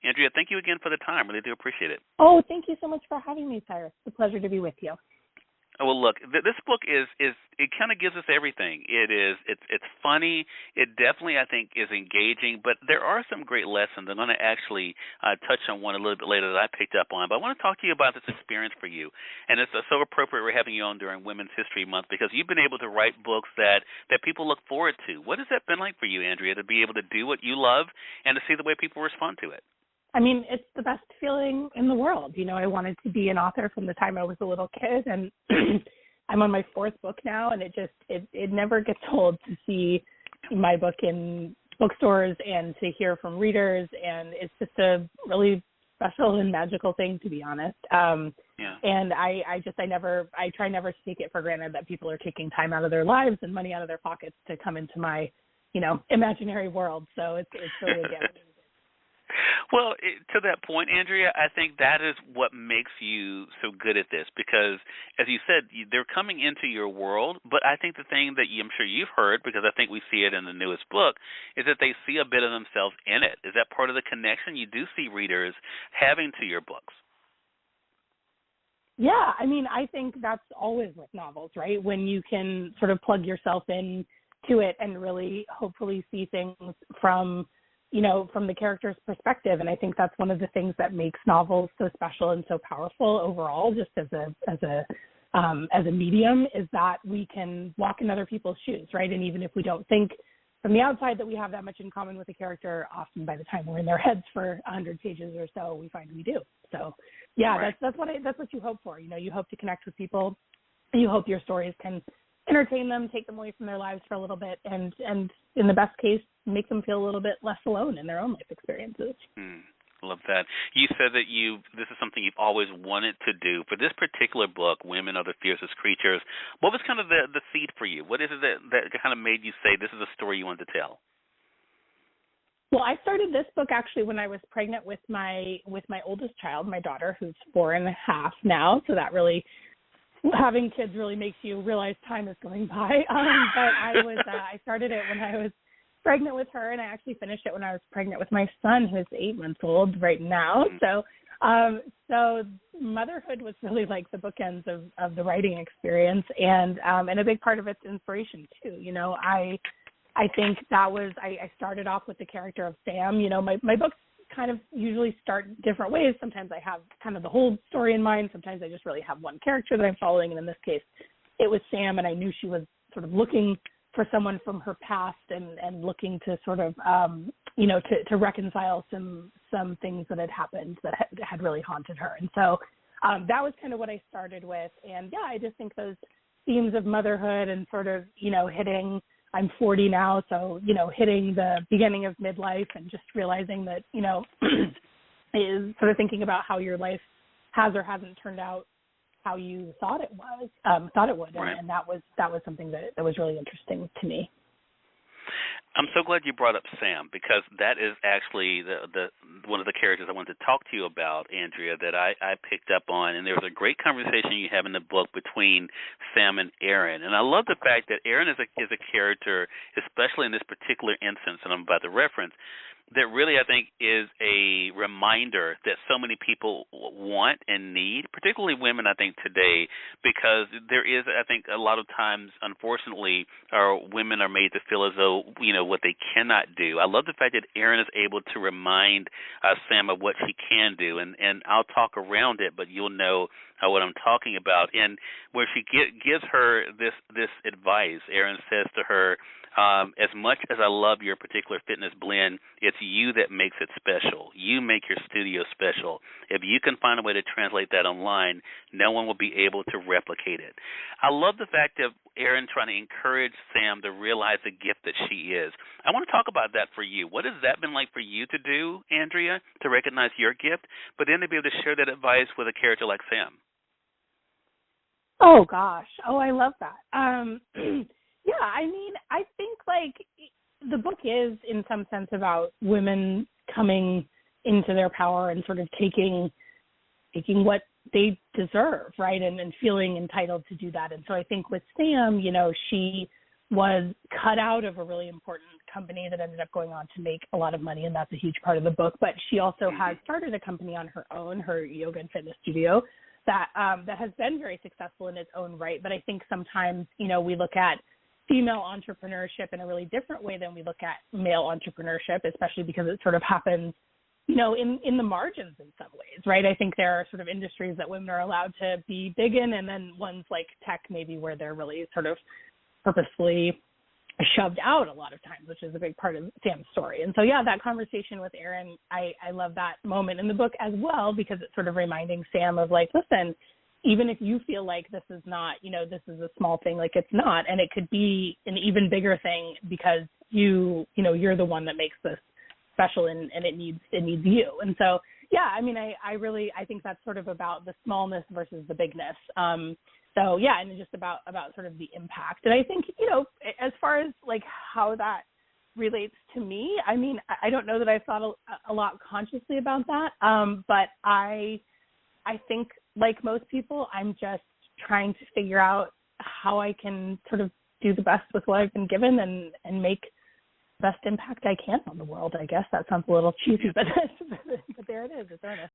Andrea, thank you again for the time. Really do appreciate it. Oh, thank you so much for having me, Cyrus. It's a pleasure to be with you. Oh, well, look, this book is it kind of gives us everything. It's funny. It definitely, I think, is engaging. But there are some great lessons. I'm going to actually touch on one a little bit later that I picked up on. But I want to talk to you about this experience for you. And it's so appropriate we're having you on during Women's History Month because you've been able to write books that people look forward to. What has that been like for you, Andrea, to be able to do what you love and to see the way people respond to it? I mean, it's the best feeling in the world. I wanted to be an author from the time I was a little kid, and I'm on my fourth book now, and it never gets old to see my book in bookstores and to hear from readers, and it's just a really special and magical thing, to be honest. And I try never to take it for granted that people are taking time out of their lives and money out of their pockets to come into my, imaginary world. So it's really a gift. Well, to that point, Andrea, I think that is what makes you so good at this because, as you said, they're coming into your world, but I think the thing that I'm sure you've heard, because I think we see it in the newest book, is that they see a bit of themselves in it. Is that part of the connection you do see readers having to your books? Yeah, I mean, I think that's always with novels, right? When you can sort of plug yourself in to it and really hopefully see things from the character's perspective. And I think that's one of the things that makes novels so special and so powerful overall, just as a medium, is that we can walk in other people's shoes, right? And even if we don't think from the outside that we have that much in common with a character, often by the time we're in their heads for 100 pages or so, we find we do. So yeah, right. that's what you hope for. You hope to connect with people. You hope your stories can entertain them, take them away from their lives for a little bit, and in the best case, make them feel a little bit less alone in their own life experiences. Love that. You said that this is something you've always wanted to do. For this particular book, Women Are the Fiercest Creatures, what was kind of the seed for you? What is it that kind of made you say this is a story you want to tell? Well, I started this book actually when I was pregnant with my oldest child, my daughter, who's 4.5 now. So that really, having kids really makes you realize time is going by. But I started it when I was pregnant with her, and I actually finished it when I was pregnant with my son, who's 8 months old right now. So motherhood was really like the bookends of the writing experience, and a big part of it's inspiration too. I think that was, I started off with the character of Sam. My books kind of usually start different ways. Sometimes I have kind of the whole story in mind. Sometimes I just really have one character that I'm following. And in this case, it was Sam, and I knew she was sort of looking for someone from her past and looking to sort of, to reconcile some things that had happened that had really haunted her. And so that was kind of what I started with. And yeah, I just think those themes of motherhood and sort of, hitting, I'm 40 now, so, hitting the beginning of midlife and just realizing that, is sort of thinking about how your life has or hasn't turned out how you thought it would. Right. And that was something that was really interesting to me. I'm so glad you brought up Sam, because that is actually the one of the characters I wanted to talk to you about, Andrea, that I picked up on. And there was a great conversation you have in the book between Sam and Aaron. And I love the fact that Aaron is a character, especially in this particular instance that I'm about to reference, that really, I think, is a reminder that so many people want and need, particularly women, I think, today, because there is, I think, a lot of times, unfortunately, our women are made to feel as though, what they cannot do. I love the fact that Aaron is able to remind Sam of what she can do, and I'll talk around it, but you'll know what I'm talking about. And where she gives her this advice, Aaron says to her, as much as I love your particular fitness blend, it's you that makes it special. You make your studio special. If you can find a way to translate that online, no one will be able to replicate it. I love the fact of Aaron trying to encourage Sam to realize the gift that she is. I want to talk about that for you. What has that been like for you to do, Andrea, to recognize your gift, but then to be able to share that advice with a character like Sam? Oh, gosh. Oh, I love that. Yeah, I mean, I think, the book is, in some sense, about women coming into their power and sort of taking what they deserve, right, and feeling entitled to do that. And so I think with Sam, she was cut out of a really important company that ended up going on to make a lot of money, and that's a huge part of the book. But she also has started a company on her own, her yoga and fitness studio, that has been very successful in its own right. But I think sometimes, we look at female entrepreneurship in a really different way than we look at male entrepreneurship, especially because it sort of happens, in the margins in some ways, right? I think there are sort of industries that women are allowed to be big in, and then ones like tech maybe where they're really sort of purposefully shoved out a lot of times, which is a big part of Sam's story. And so, that conversation with Erin, I love that moment in the book as well, because it's sort of reminding Sam of like, listen, even if you feel like this is not, this is a small thing, like it's not, and it could be an even bigger thing because you're the one that makes this special and it needs you. And so, I think that's sort of about the smallness versus the bigness. And just about sort of the impact. And I think, as far as like how that relates to me, I don't know that I've thought a lot consciously about that. But I think like most people, I'm just trying to figure out how I can sort of do the best with what I've been given and make the best impact I can on the world. I guess that sounds a little cheesy, but there it is. It's earnest.